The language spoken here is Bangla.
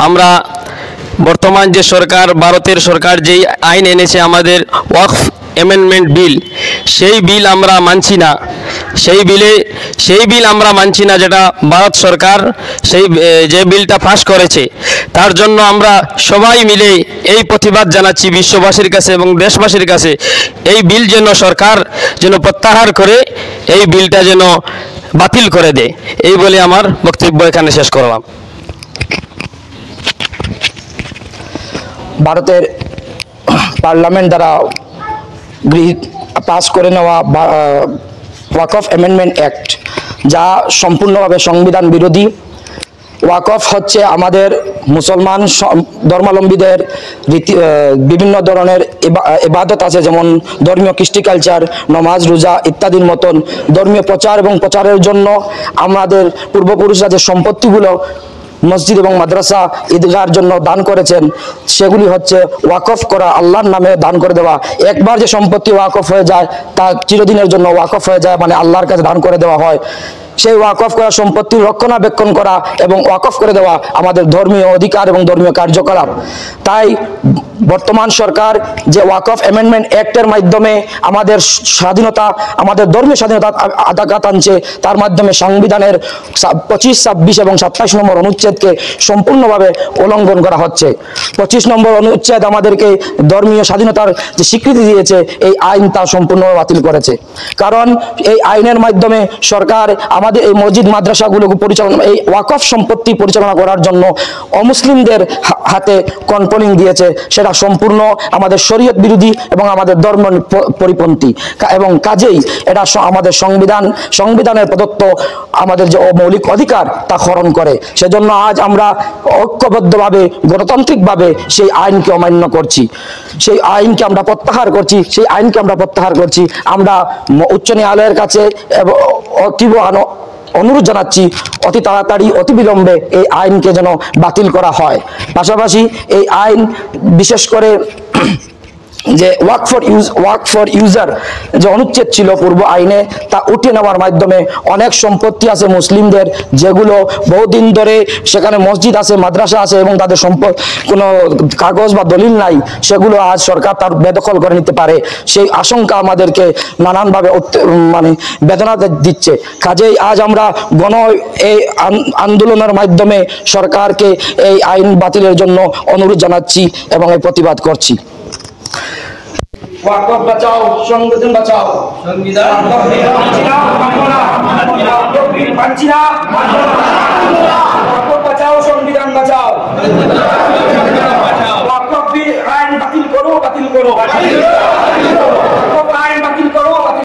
আমরা বর্তমান যে সরকার, ভারতের সরকার যেই আইন এনেছে আমাদের ওয়াকফ অ্যামেন্ডমেন্ট বিল, সেই বিল আমরা মানছি না। সেই বিল আমরা মানছি না, যেটা ভারত সরকার যে বিলটা পাস করেছে। তার জন্য আমরা সবাই মিলে এই প্রতিবাদ জানাচ্ছি বিশ্ববাসীর কাছে এবং দেশবাসীর কাছে, এই বিল যেন সরকার প্রত্যাহার করে এই বিলটা যেন বাতিল করে দেয়। এই বলে আমার বক্তব্য এখানে শেষ করলাম। ভারতের পার্লামেন্ট দ্বারা পাস করে নেওয়া ওয়াকফ অ্যামেন্ডমেন্ট অ্যাক্ট, যা সম্পূর্ণভাবে সংবিধান বিরোধী। ওয়াকফ হচ্ছে আমাদের মুসলমান ধর্মাবলম্বীদের বিভিন্ন ধরনের ইবাদত আছে, যেমন ধর্মীয় কৃষ্টি কালচার, নমাজ, রোজা ইত্যাদির মতন ধর্মীয় প্রচার এবং প্রচারের জন্য আমাদের পূর্বপুরুষরা যে সম্পত্তিগুলো মসজিদ এবং মাদ্রাসা ঈদগাহর জন্য দান করেছেন, সেগুলি হচ্ছে ওয়াকফ করা, আল্লাহর নামে দান করে দেওয়া। একবার যে সম্পত্তি ওয়াকফ হয়ে যায় তা চিরদিনের জন্য ওয়াকফ হয়ে যায়, মানে আল্লাহর কাছে দান করে দেওয়া হয়। সেই ওয়াকফ করা সম্পত্তির রক্ষণাবেক্ষণ করা এবং ওয়াকফ করে দেওয়া আমাদের ধর্মীয় অধিকার এবং ধর্মীয় কার্যকলাপ। তাই বর্তমান সরকার যে ওয়াকফ অ্যামেন্ডমেন্ট অ্যাক্টের মাধ্যমে আমাদের স্বাধীনতা, আমাদের ধর্মীয় স্বাধীনতা আঘাত আনছে, তার মাধ্যমে সংবিধানের 25, 26 এবং 27 নম্বর অনুচ্ছেদকে সম্পূর্ণভাবে উল্লঙ্ঘন করা হচ্ছে। 25 নম্বর অনুচ্ছেদ আমাদেরকে ধর্মীয় স্বাধীনতার যে স্বীকৃতি দিয়েছে, এই আইন তা সম্পূর্ণভাবে বাতিল করেছে। কারণ এই আইনের মাধ্যমে সরকার আমাদের এই মসজিদ মাদ্রাসাগুলোকে পরিচালনা, এই ওয়াকফ সম্পত্তি পরিচালনা করার জন্য অমুসলিমদের হাতে কন্ট্রোলিং দিয়েছে। সেটা সম্পূর্ণ আমাদের শরীয়ত বিরোধী এবং আমাদের ধর্ম পরিপন্থী, এবং কাজেই এটা আমাদের সংবিধানের প্রদত্ত আমাদের যে মৌলিক অধিকার তা হরণ করে। সেজন্য আজ আমরা ঐক্যবদ্ধভাবে গণতান্ত্রিকভাবে সেই আইনকে অমান্য করছি, সেই আইনকে আমরা প্রত্যাহার করছি। আমরা উচ্চ ন্যায়ালয়ের কাছে তীব্র অনুরোধ জানাচ্ছি, অতি তাড়াতাড়ি অতি বিলম্বে এই আইনকে যেন বাতিল করা হয়। পাশাপাশি এই আইন বিশেষ করে যে ওয়াক ফর ইউজার যে অনুচ্ছেদ ছিল পূর্ব আইনে, তা উঠিয়ে নেওয়ার মাধ্যমে অনেক সম্পত্তি আছে মুসলিমদের, যেগুলো বহুদিন ধরে সেখানে মসজিদ আছে, মাদ্রাসা আছে এবং তাদের কোনো কাগজ বা দলিল নাই, সেগুলো আজ সরকার তার বেদখল করে নিতে পারে। সেই আশঙ্কা আমাদেরকে নানানভাবে বেদনা দিচ্ছে। কাজেই আজ আমরা এই আন্দোলনের মাধ্যমে সরকারকে এই আইন বাতিলের জন্য অনুরোধ জানাচ্ছি এবং এই প্রতিবাদ করছি। ওয়াকফ বাঁচাও, সংবিধান বাঁচাও, বাঁচাও, সংবিধান বাঁচাও, ওয়াকফ আইন বাতিল করো।